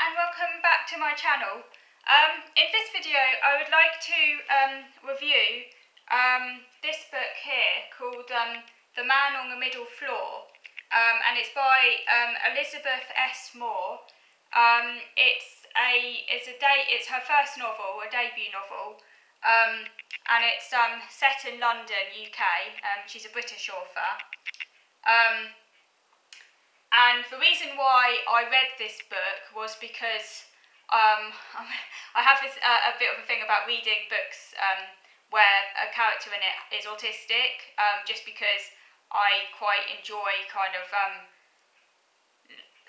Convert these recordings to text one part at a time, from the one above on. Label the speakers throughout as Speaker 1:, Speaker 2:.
Speaker 1: and welcome back to my channel. In this video I would like to review this book here called The Man on the Middle Floor, and it's by Elizabeth S. Moore. It's her first novel, a debut novel, and it's set in London, UK. She's a British author. And the reason why I read this book was because I have this a bit of a thing about reading books where a character in it is autistic, just because I quite enjoy kind of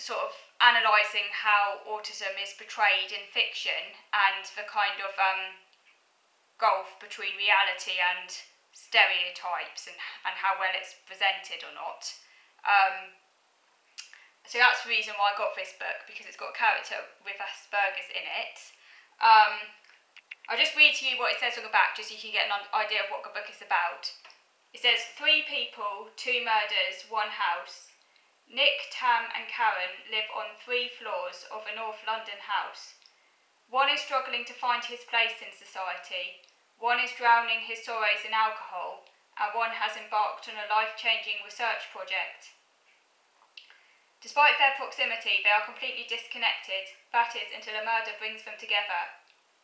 Speaker 1: sort of analysing how autism is portrayed in fiction and the kind of gulf between reality and stereotypes and how well it's presented or not. So that's the reason why I got this book, because it's got a character with Asperger's in it. I'll just read to you what it says on the back, just so you can get an idea of what the book is about. It says, 3 people, 2 murders, 1 house. Nick, Tam and Karen live on 3 floors of a North London house. 1 is struggling to find his place in society. 1 is drowning his sorrows in alcohol, and 1 has embarked on a life-changing research project. Despite their proximity, they are completely disconnected, that is, until a murder brings them together,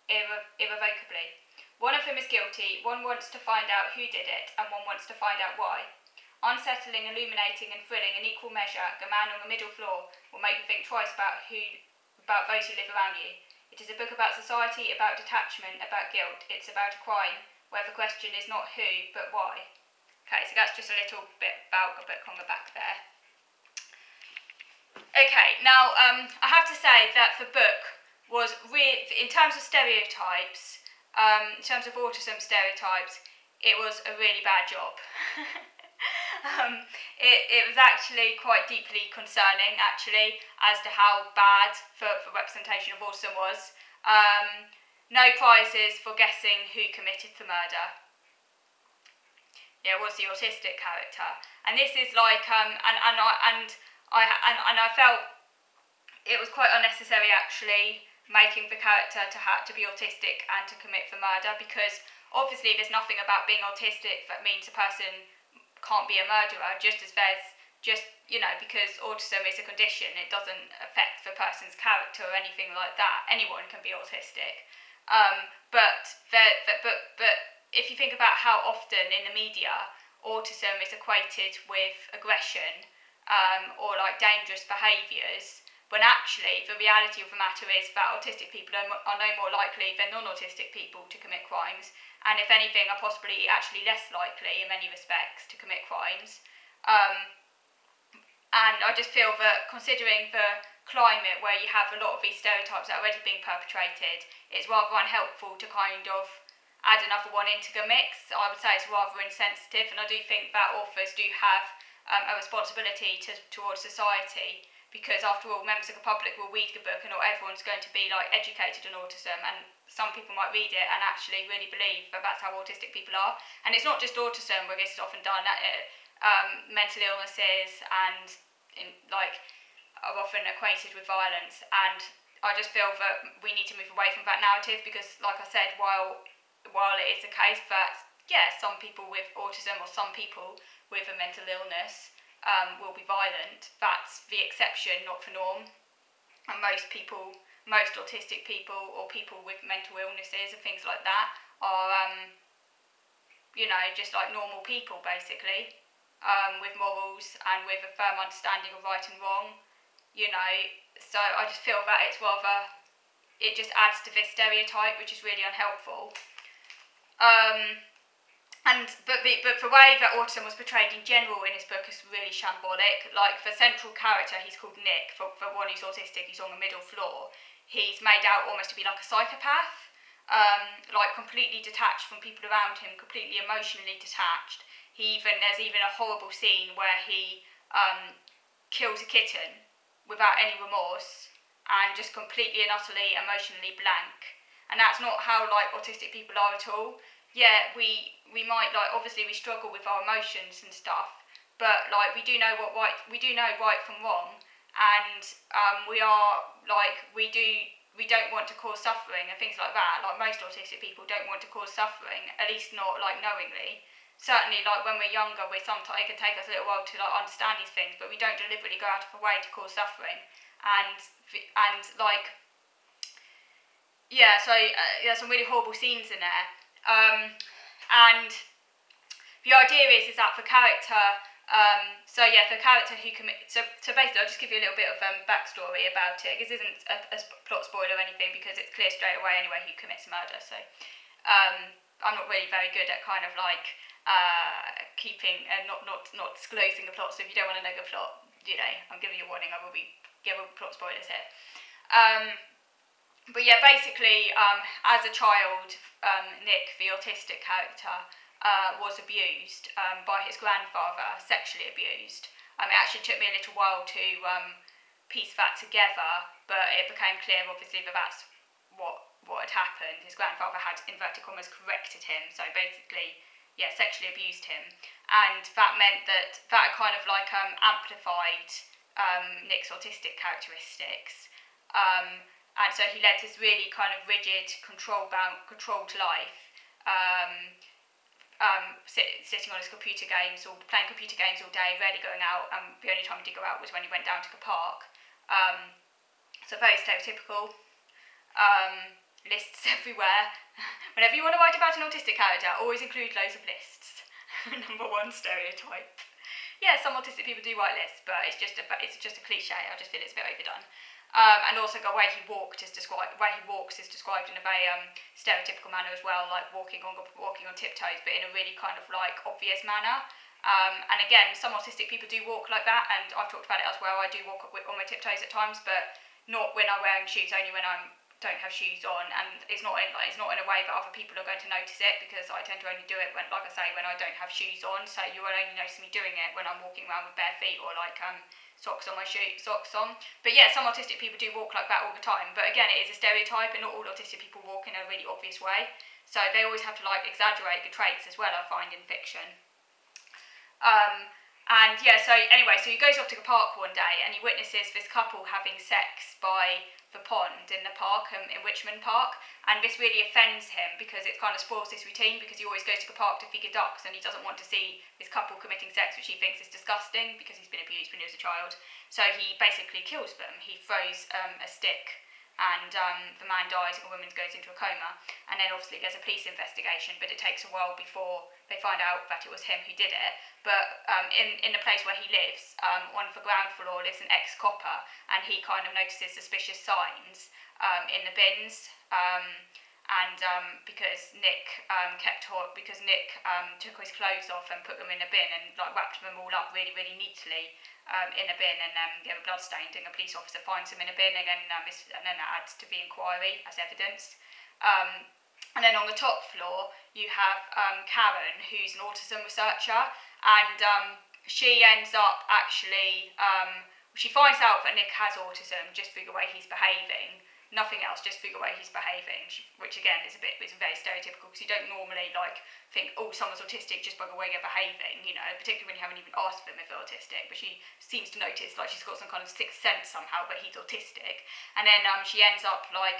Speaker 1: irrevocably. 1 of them is guilty, 1 wants to find out who did it, and 1 wants to find out why. Unsettling, illuminating and thrilling in equal measure, The Man on the Middle Floor will make you think twice about those who live around you. It is a book about society, about detachment, about guilt. It's about a crime, where the question is not who, but why. Okay, so that's just a little bit about the book on the back there. Okay, now I have to say that the book was in terms of stereotypes, in terms of autism stereotypes, it was a really bad job. It was actually quite deeply concerning, actually, as to how bad the representation of autism was. No prizes for guessing who committed the murder. Yeah, it was the autistic character, and this is like I felt it was quite unnecessary, actually, making the character to be autistic and to commit the murder, because obviously there's nothing about being autistic that means a person can't be a murderer, just as there's because autism is a condition, it doesn't affect the person's character or anything like that. Anyone can be autistic. But if you think about how often in the media autism is equated with aggression, or like dangerous behaviours, when actually the reality of the matter is that autistic people are no more likely than non-autistic people to commit crimes, and if anything are possibly actually less likely in many respects to commit crimes. And I just feel that, considering the climate where you have a lot of these stereotypes that are already being perpetrated, it's rather unhelpful to kind of add another one into the mix. I would say it's rather insensitive, and I do think that authors do have a responsibility towards society, because after all, members of the public will read the book, and not everyone's going to be like educated on autism, and some people might read it and actually really believe that that's how autistic people are. And it's not just autism where this is often done. Mental illnesses and are often equated with violence, and I just feel that we need to move away from that narrative, because, like I said, while it is the case that some people with autism or some people with a mental illness will be violent, that's the exception, not the norm. And most autistic people or people with mental illnesses and things like that are just like normal people, basically, with morals and with a firm understanding of right and wrong, so I just feel that it just adds to this stereotype, which is really unhelpful. But the way that autism was portrayed in general in this book is really shambolic. Like, the central character, he's called Nick, for one who's autistic, he's on the middle floor. He's made out almost to be like a psychopath, like completely detached from people around him, completely emotionally detached. There's even a horrible scene where he kills a kitten without any remorse, and just completely and utterly emotionally blank. And that's not how autistic people are at all. Yeah, we might obviously we struggle with our emotions and stuff, but we do know right from wrong, and we don't want to cause suffering and things like that. Like most autistic people don't want to cause suffering, at least not like knowingly. Certainly, like when we're younger, sometimes it can take us a little while to like understand these things, but we don't deliberately go out of the way to cause suffering. And like yeah, so there's some really horrible scenes in there. And the idea is that the character, the character who commits, so basically I'll just give you a little bit of backstory about it. This isn't a plot spoiler or anything because it's clear straight away anyway who commits murder. So I'm not really very good at kind of like keeping and not disclosing the plot. So if you don't want to know the plot, I'm giving you a warning. I will be giving plot spoilers here. But yeah, basically, as a child, Nick, the autistic character, was abused by his grandfather, sexually abused. It actually took me a little while to piece that together, but it became clear, obviously, that that's what had happened. His grandfather had, inverted commas, corrected him, so basically, yeah, sexually abused him. And that meant that kind of like amplified Nick's autistic characteristics. And so he led this really kind of rigid, controlled life, sitting on his computer games or playing computer games all day, rarely going out. The only time he did go out was when he went down to the park. So very stereotypical. Lists everywhere. Whenever you want to write about an autistic character, always include loads of lists. Number one stereotype. Yeah, some autistic people do write lists, but it's just a cliche. I just feel it's a bit overdone. And also the way he walks is described in a very stereotypical manner as well, like walking on tiptoes, but in a really kind of like obvious manner. And again, some autistic people do walk like that, and I've talked about it elsewhere. I do walk on my tiptoes at times, but not when I'm wearing shoes. Only when I don't have shoes on, and it's not in a way that other people are going to notice it, because I tend to only do it when, like I say, when I don't have shoes on. So you will only notice me doing it when I'm walking around with bare feet or like socks on. But yeah, some autistic people do walk like that all the time. But again, it is a stereotype, and not all autistic people walk in a really obvious way. So they always have to like exaggerate the traits as well, I find, in fiction. And yeah, so he goes off to the park one day and he witnesses this couple having sex by the pond in the park, in Richmond Park, and this really offends him because it kind of spoils his routine, because he always goes to the park to feed the ducks and he doesn't want to see this couple committing sex, which he thinks is disgusting because he's been abused when he was a child. So he basically kills them. He throws a stick, and the man dies and the woman goes into a coma, and then obviously there's a police investigation, but it takes a while before they find out that it was him who did it. But in the place where he lives, on the ground floor lives an ex-copper, and he kind of notices suspicious signs in the bins, because Nick took his clothes off and put them in a bin and like wrapped them all up really, really neatly in a bin, and they were bloodstained, and a police officer finds them in a bin, and then that adds to the inquiry as evidence. And then on the top floor you have Karen, who's an autism researcher, and she ends up actually she finds out that Nick has autism just through the way he's behaving. Nothing else, just through the way he's behaving, which again is very stereotypical, because you don't normally like think, oh, someone's autistic just by the way they're behaving, particularly when you haven't even asked them if they're autistic. But she seems to notice like she's got some kind of sixth sense somehow that he's autistic, and then she ends up like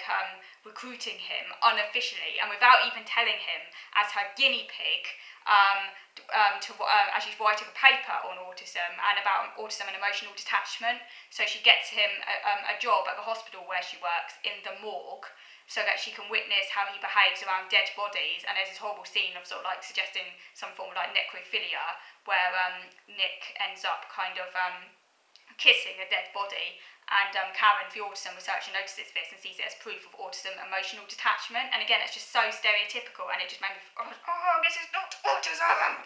Speaker 1: recruiting him unofficially and without even telling him as her guinea pig. As she's writing a paper on autism and about autism and emotional detachment. So she gets him a job at the hospital where she works in the morgue, so that she can witness how he behaves around dead bodies. And there's this horrible scene of sort of like suggesting some form of like necrophilia, where Nick ends up kind of kissing a dead body, and Karen, the autism researcher, notices this and sees it as proof of autism emotional detachment. And again, it's just so stereotypical, and it just made me, this is not autism.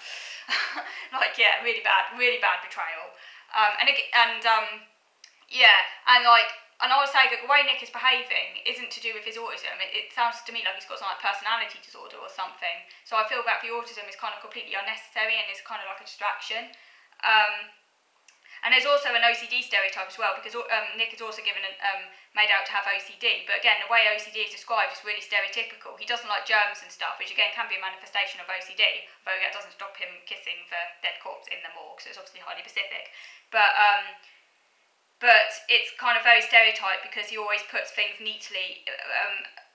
Speaker 1: Really bad betrayal. And I would say that the way Nick is behaving isn't to do with his autism. It sounds to me like he's got some like personality disorder or something. So I feel that the autism is kind of completely unnecessary and is kind of like a distraction. And there's also an OCD stereotype as well, because Nick is also made out to have OCD. But again, the way OCD is described is really stereotypical. He doesn't like germs and stuff, which again can be a manifestation of OCD, though that doesn't stop him kissing the dead corpse in the morgue, so it's obviously highly specific. But but it's kind of very stereotyped because he always puts things neatly,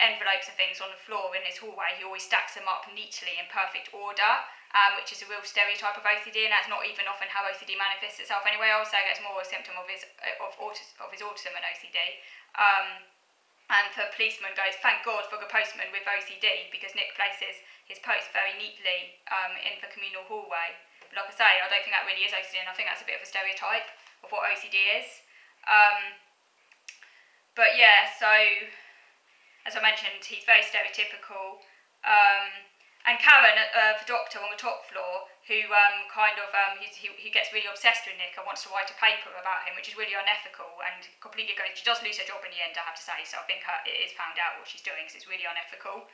Speaker 1: envelopes and things on the floor in his hallway. He always stacks them up neatly in perfect order, which is a real stereotype of OCD, and that's not even often how OCD manifests itself anyway. I would say it's more a symptom of his autism and OCD. And the policeman goes, thank God for the postman with OCD, because Nick places his post very neatly in the communal hallway. But like I say, I don't think that really is OCD, and I think that's a bit of a stereotype of what OCD is. But yeah, so as I mentioned, he's very stereotypical. And Karen, the doctor on the top floor, who he gets really obsessed with Nick and wants to write a paper about him, which is really unethical and completely goes. She does lose her job in the end, I have to say. So I think it is found out what she's doing, because it's really unethical.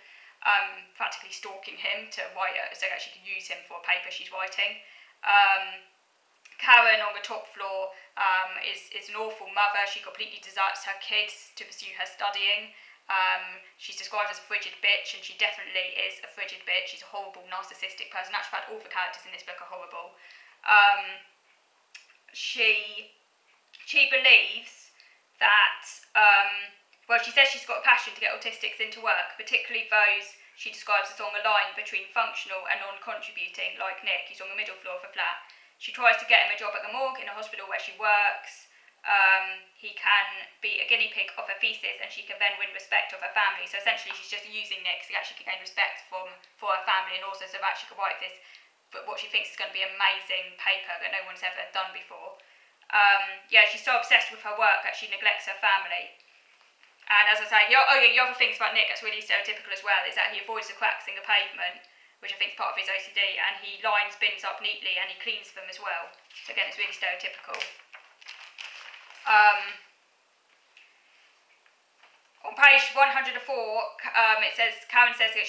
Speaker 1: Practically stalking him to write it so that she can use him for a paper she's writing. Karen on the top floor is an awful mother. She completely deserts her kids to pursue her studying. She's described as a frigid bitch, and she definitely is a frigid bitch. She's a horrible, narcissistic person. In actual fact, all the characters in this book are horrible. She believes that, she says she's got a passion to get autistics into work, particularly those she describes as on the line between functional and non-contributing, like Nick, who's on the middle floor of the flat. She tries to get him a job at the morgue in a hospital where she works. He can be a guinea pig of her thesis, and she can then win respect of her family. So essentially she's just using Nick so that she can gain respect for her family, and also so that she can write this, but what she thinks is going to be an amazing paper that no one's ever done before. She's so obsessed with her work that she neglects her family. And as I say, the other things about Nick that's really stereotypical as well is that he avoids the cracks in the pavement, which I think is part of his OCD, and he lines bins up neatly and he cleans them as well. So again, it's really stereotypical. On page 104, it says, Karen says that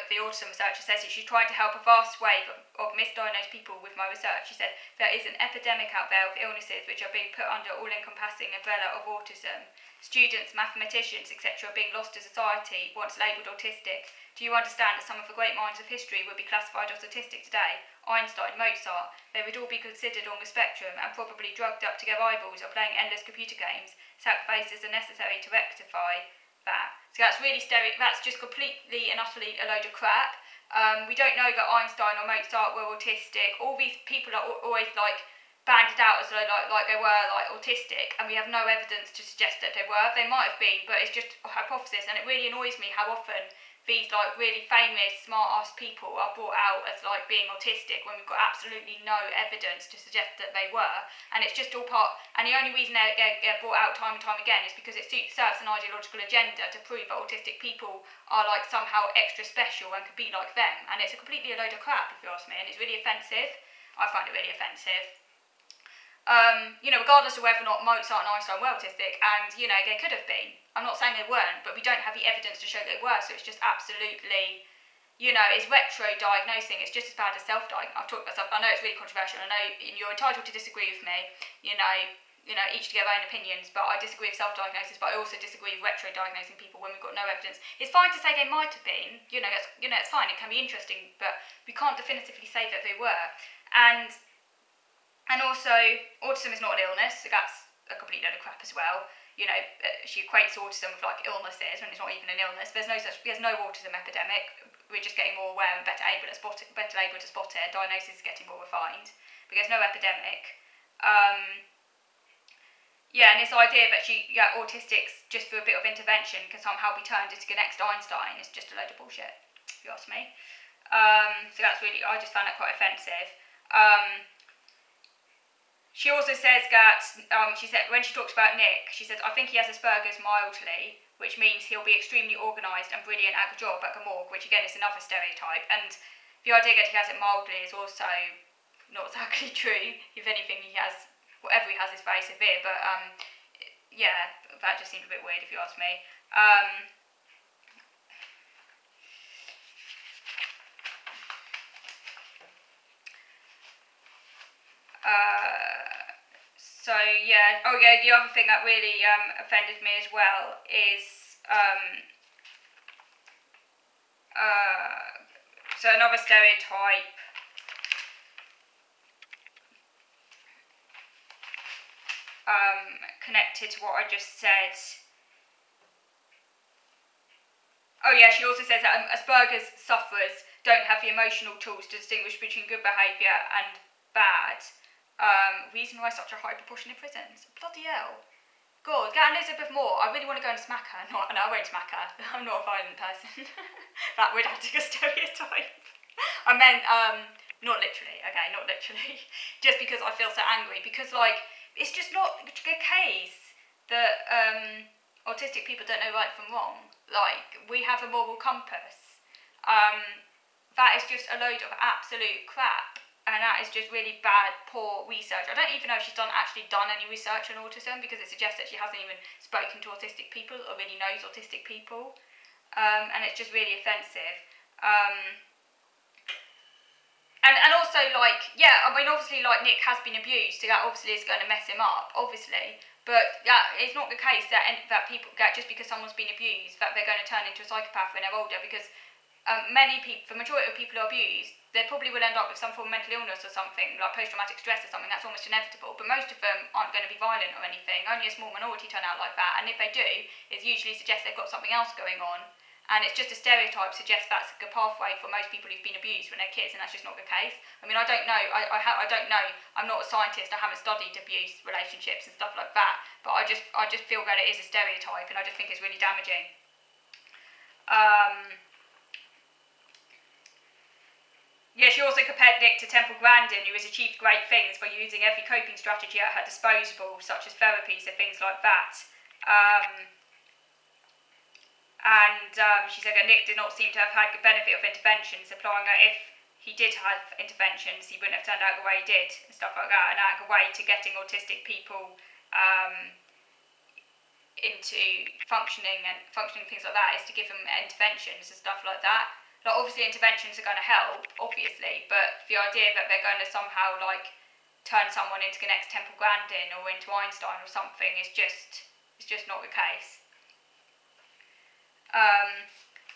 Speaker 1: the autism researcher says that she's trying to help a vast wave of misdiagnosed people with my research. She said, there is an epidemic out there of illnesses which are being put under all-encompassing umbrella of autism. Students, mathematicians, etc. are being lost to society, once labelled autistic. Do you understand that some of the great minds of history would be classified as autistic today? Einstein, Mozart, they would all be considered on the spectrum and probably drugged up to their eyeballs or playing endless computer games. Sacrifices are necessary to rectify that. So that's really that's just completely and utterly a load of crap. We don't know that Einstein or Mozart were autistic. All these people are always banded out as though like they were autistic, and we have no evidence to suggest that they were. They might have been, but it's just a hypothesis, and it really annoys me how often these really famous, smart-ass people are brought out as being autistic when we've got absolutely no evidence to suggest that they were, and it's just all part. And the only reason they get brought out time and time again is because it serves an ideological agenda to prove that autistic people are somehow extra special and could be like them, and it's completely a load of crap if you ask me, and it's really offensive. I find it really offensive. Regardless of whether or not Mozart and Einstein were autistic, and, they could have been. I'm not saying they weren't, but we don't have the evidence to show they were, so it's just absolutely, it's retro-diagnosing. It's just as bad as self-diagnosing. I've talked about stuff, I know it's really controversial, I know you're entitled to disagree with me, each to their own opinions, but I disagree with self-diagnosis, but I also disagree with retro-diagnosing people when we've got no evidence. It's fine to say they might have been, it's fine, it can be interesting, but we can't definitively say that they were. And also, autism is not an illness, so that's a complete load of crap as well. She equates autism with illnesses when it's not even an illness. There's no autism epidemic. We're just getting more aware and better able to spot it. Diagnosis is getting more refined, but there's no epidemic. And this idea that autistics just for a bit of intervention can somehow be turned into the next Einstein is just a load of bullshit, if you ask me. So that's really, I just found that quite offensive. She also says that, she said, when she talks about Nick, she says, I think he has Asperger's mildly, which means he'll be extremely organised and brilliant at the job at the morgue, which again is another stereotype. And the idea that he has it mildly is also not exactly true. If anything, whatever he has is very severe, but that just seemed a bit weird if you ask me. The other thing that really offended me as well is another stereotype. connected to what I just said. Oh yeah, she also says that Asperger's sufferers don't have the emotional tools to distinguish between good behaviour and bad. Reason why such a high proportion in prisons. Bloody hell. God, get Elizabeth Moore. I really want to go and smack her. No, I won't smack her. I'm not a violent person. That would add to a stereotype. I meant, not literally, okay, not literally. Just because I feel so angry. Because, like, it's just not a case that autistic people don't know right from wrong. Like, we have a moral compass. That is just a load of absolute crap. And that is just really bad, poor research. I don't even know if she's actually done any research on autism, because it suggests that she hasn't even spoken to autistic people or really knows autistic people. And it's just really offensive. And also, like, yeah, I mean, obviously, like, Nick has been abused, so that obviously is going to mess him up, obviously. But yeah, it's not the case that people get, just because someone's been abused, that they're going to turn into a psychopath when they're older, because many people, the majority of people who are abused, they probably will end up with some form of mental illness or something, like post-traumatic stress or something. That's almost inevitable. But most of them aren't going to be violent or anything. Only a small minority turn out like that. And if they do, it usually suggests they've got something else going on. And it's just a stereotype, suggests that's a pathway for most people who've been abused when they're kids, and that's just not the case. I mean, I don't know. I don't know. I'm not a scientist. I haven't studied abuse, relationships, and stuff like that. But I just feel that it is a stereotype, and I just think it's really damaging. Yeah, she also compared Nick to Temple Grandin, who has achieved great things by using every coping strategy at her disposal, such as therapy, so things like that. She said that Nick did not seem to have had the benefit of interventions, implying that if he did have interventions, he wouldn't have turned out the way he did, and stuff like that. And that the way to getting autistic people into functioning things like that is to give them interventions and stuff like that. Like, obviously interventions are going to help, obviously, but the idea that they're going to somehow, like, turn someone into the next Temple Grandin or into Einstein or something is just not the case.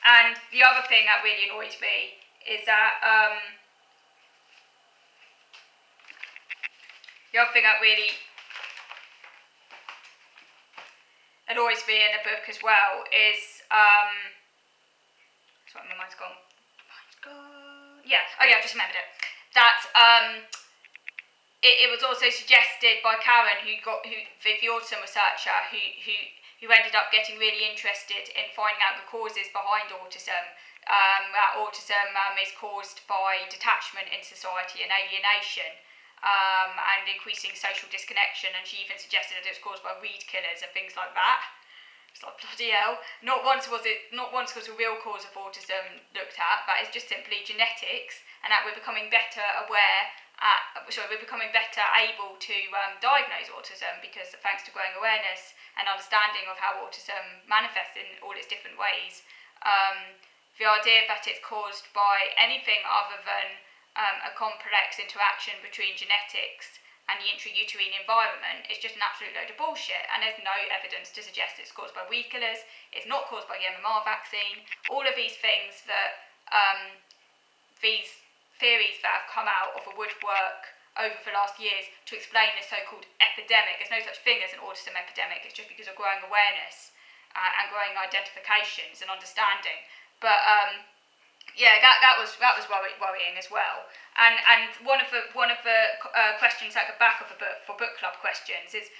Speaker 1: And the other thing that really annoys me is that the other thing that really annoys me in the book as well is sorry, my mind's gone. Yeah, oh yeah, I just remembered it. That it was also suggested by Karen, the autism researcher, who ended up getting really interested in finding out the causes behind autism. That autism is caused by detachment in society and alienation, and increasing social disconnection. And she even suggested that it was caused by weed killers and things like that. It's like, bloody hell. Not once was the real cause of autism looked at. That is just simply genetics, and that we're becoming better able to diagnose autism, because thanks to growing awareness and understanding of how autism manifests in all its different ways, the idea that it's caused by anything other than a complex interaction between genetics and the intrauterine environment is just an absolute load of bullshit, and there's no evidence to suggest it's caused by weed killers, it's not caused by the MMR vaccine. All of these things that these theories that have come out of the woodwork over the last years to explain this so-called epidemic. There's no such thing as an autism epidemic, it's just because of growing awareness and growing identifications and understanding. But yeah, that was worrying as well. And one of the questions at the back of the book for book club questions is